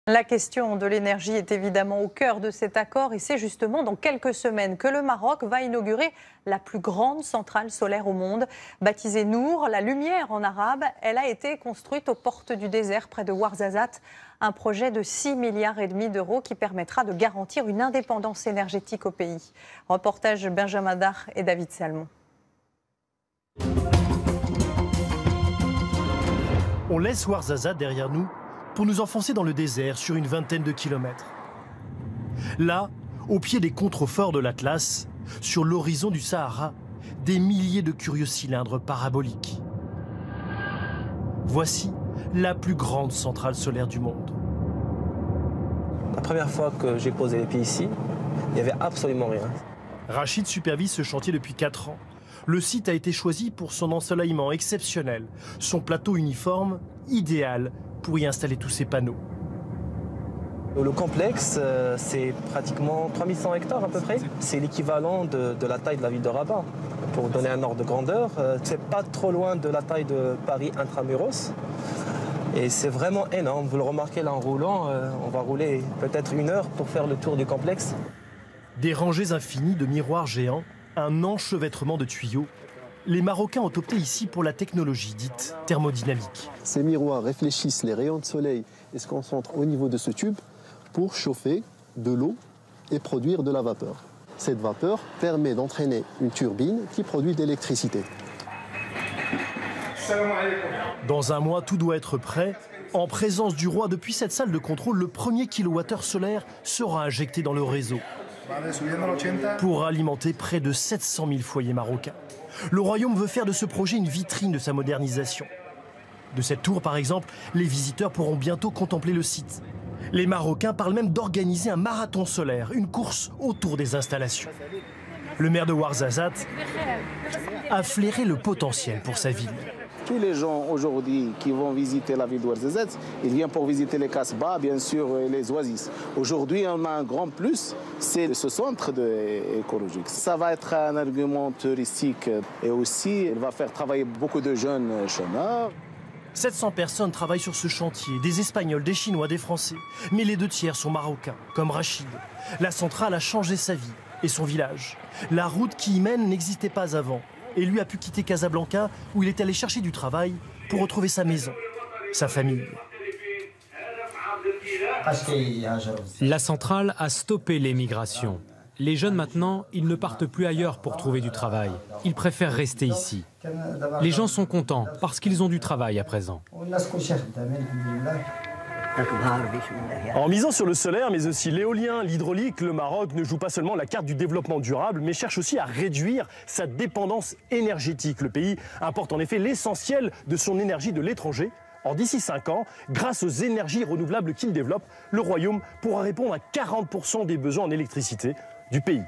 La question de l'énergie est évidemment au cœur de cet accord et c'est justement dans quelques semaines que le Maroc va inaugurer la plus grande centrale solaire au monde. Baptisée Nour, la lumière en arabe, elle a été construite aux portes du désert près de Ouarzazate. Un projet de 6,5 milliards d'euros qui permettra de garantir une indépendance énergétique au pays. Reportage Benjamin Dar et David Salmon. On laisse Ouarzazate derrière nous pour nous enfoncer dans le désert sur une vingtaine de kilomètres. Là, au pied des contreforts de l'Atlas, sur l'horizon du Sahara, des milliers de curieux cylindres paraboliques. Voici la plus grande centrale solaire du monde. La première fois que j'ai posé les pieds ici, il n'y avait absolument rien. Rachid supervise ce chantier depuis 4 ans. Le site a été choisi pour son ensoleillement exceptionnel, son plateau uniforme idéal pour y installer tous ces panneaux. Le complexe, c'est pratiquement 3100 hectares à peu près. C'est l'équivalent de la taille de la ville de Rabat. Pour donner un ordre de grandeur, c'est pas trop loin de la taille de Paris intramuros. Et c'est vraiment énorme. Vous le remarquez là en roulant, on va rouler peut-être 1 heure pour faire le tour du complexe. Des rangées infinies de miroirs géants, un enchevêtrement de tuyaux. Les Marocains ont opté ici pour la technologie dite thermodynamique. Ces miroirs réfléchissent les rayons de soleil et se concentrent au niveau de ce tube pour chauffer de l'eau et produire de la vapeur. Cette vapeur permet d'entraîner une turbine qui produit de l'électricité. Dans un mois, tout doit être prêt. En présence du roi, depuis cette salle de contrôle, le premier kilowattheure solaire sera injecté dans le réseau pour alimenter près de 700 000 foyers marocains. Le royaume veut faire de ce projet une vitrine de sa modernisation. De cette tour, par exemple, les visiteurs pourront bientôt contempler le site. Les Marocains parlent même d'organiser un marathon solaire, une course autour des installations. Le maire de Ouarzazate a flairé le potentiel pour sa ville. Tous les gens aujourd'hui qui vont visiter la ville d'Ouarzazate, ils viennent pour visiter les Casbah, bien sûr, et les oasis. Aujourd'hui, on a un grand plus, c'est ce centre écologique. Ça va être un argument touristique et aussi, il va faire travailler beaucoup de jeunes chômeurs. 700 personnes travaillent sur ce chantier, des Espagnols, des Chinois, des Français. Mais les 2 tiers sont marocains, comme Rachid. La centrale a changé sa vie et son village. La route qui y mène n'existait pas avant. Et lui a pu quitter Casablanca, où il est allé chercher du travail pour retrouver sa maison, sa famille. La centrale a stoppé l'émigration. Les jeunes maintenant, ils ne partent plus ailleurs pour trouver du travail. Ils préfèrent rester ici. Les gens sont contents parce qu'ils ont du travail à présent. En misant sur le solaire, mais aussi l'éolien, l'hydraulique, le Maroc ne joue pas seulement la carte du développement durable, mais cherche aussi à réduire sa dépendance énergétique. Le pays importe en effet l'essentiel de son énergie de l'étranger. Or, d'ici 5 ans, grâce aux énergies renouvelables qu'il développe, le royaume pourra répondre à 40% des besoins en électricité du pays.